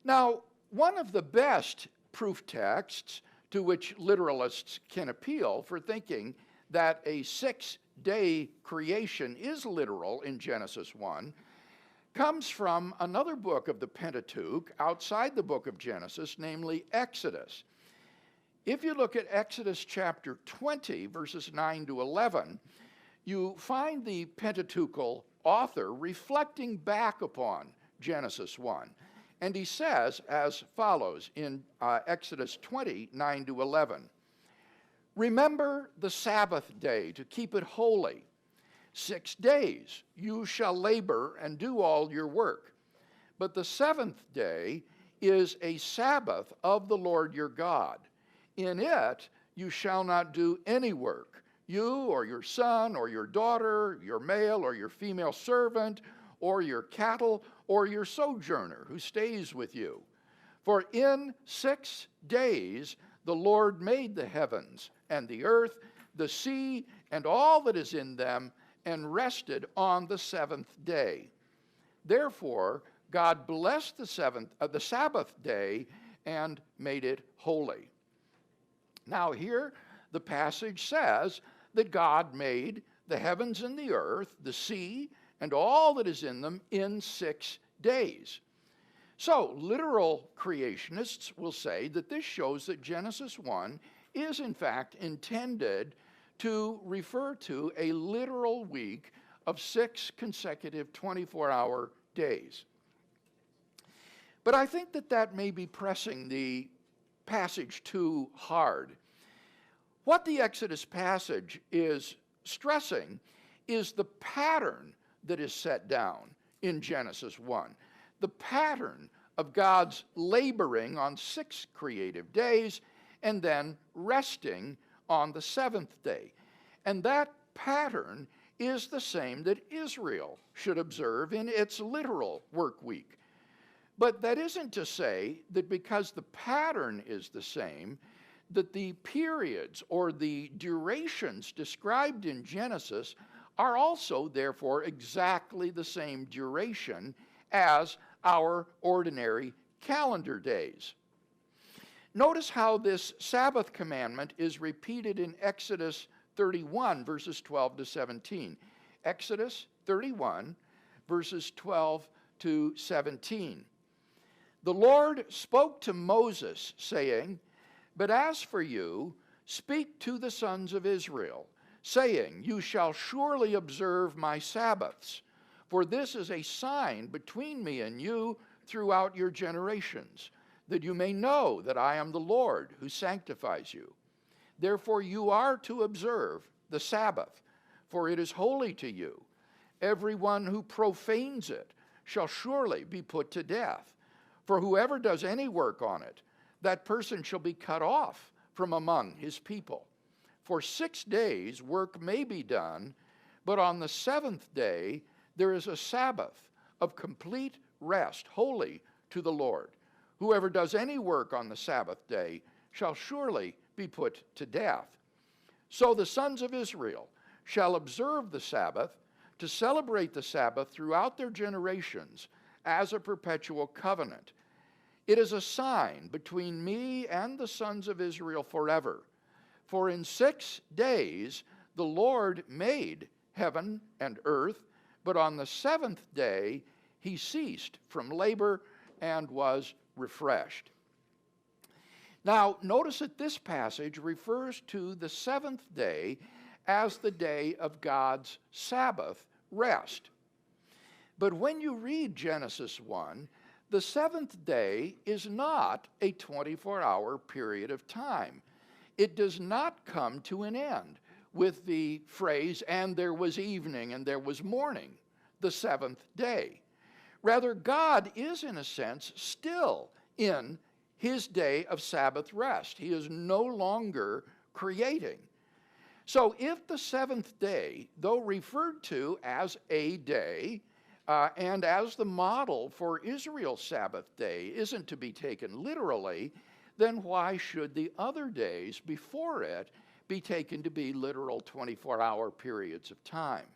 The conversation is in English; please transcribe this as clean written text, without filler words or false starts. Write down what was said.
Now, one of the best proof texts to which literalists can appeal for thinking that a 6-day creation is literal in Genesis 1 comes from another book of the Pentateuch outside the book of Genesis, namely Exodus. If you look at Exodus chapter 20, verses 9 to 11, you find the Pentateuchal author reflecting back upon Genesis 1. And he says as follows in Exodus 20, 9 to 11. Remember the Sabbath day to keep it holy. 6 days you shall labor and do all your work. But the seventh day is a Sabbath of the Lord your God. In it you shall not do any work, you or your son or your daughter, your male or your female servant, or your cattle, or your sojourner who stays with you. For in 6 days the Lord made the heavens and the earth, the sea, and all that is in them, and rested on the seventh day. Therefore God blessed the Sabbath day and made it holy. Now here the passage says that God made the heavens and the earth, the sea, and all that is in them in 6 days. So, literal creationists will say that this shows that Genesis 1 is in fact intended to refer to a literal week of 6 consecutive 24-hour days. But I think that may be pressing the passage too hard. What the Exodus passage is stressing is the pattern that is set down in Genesis 1. The pattern of God's laboring on 6 creative days and then resting on the 7th day. And that pattern is the same that Israel should observe in its literal work week. But that isn't to say that because the pattern is the same, that the periods or the durations described in Genesis are also, therefore, exactly the same duration as our ordinary calendar days. Notice how this Sabbath commandment is repeated in Exodus 31, verses 12 to 17. Exodus 31, verses 12 to 17. The Lord spoke to Moses, saying, "But as for you, speak to the sons of Israel, saying, You shall surely observe my Sabbaths, for this is a sign between me and you throughout your generations, that you may know that I am the Lord who sanctifies you. Therefore you are to observe the Sabbath, for it is holy to you. Everyone who profanes it shall surely be put to death. For whoever does any work on it, that person shall be cut off from among his people. For 6 days work may be done, but on the 7th day there is a Sabbath of complete rest, holy to the Lord. Whoever does any work on the Sabbath day shall surely be put to death. So the sons of Israel shall observe the Sabbath, to celebrate the Sabbath throughout their generations as a perpetual covenant. It is a sign between me and the sons of Israel forever. For in 6 days the Lord made heaven and earth, but on the 7th day he ceased from labor and was refreshed." Now, notice that this passage refers to the 7th day as the day of God's Sabbath rest. But when you read Genesis 1, the 7th day is not a 24-hour period of time. It does not come to an end with the phrase, "and there was evening and there was morning," the 7th day. Rather, God is, in a sense, still in his day of Sabbath rest. He is no longer creating. So if the 7th day, though referred to as a day, and as the model for Israel's Sabbath day, isn't to be taken literally, then why should the other days before it be taken to be literal 24-hour periods of time?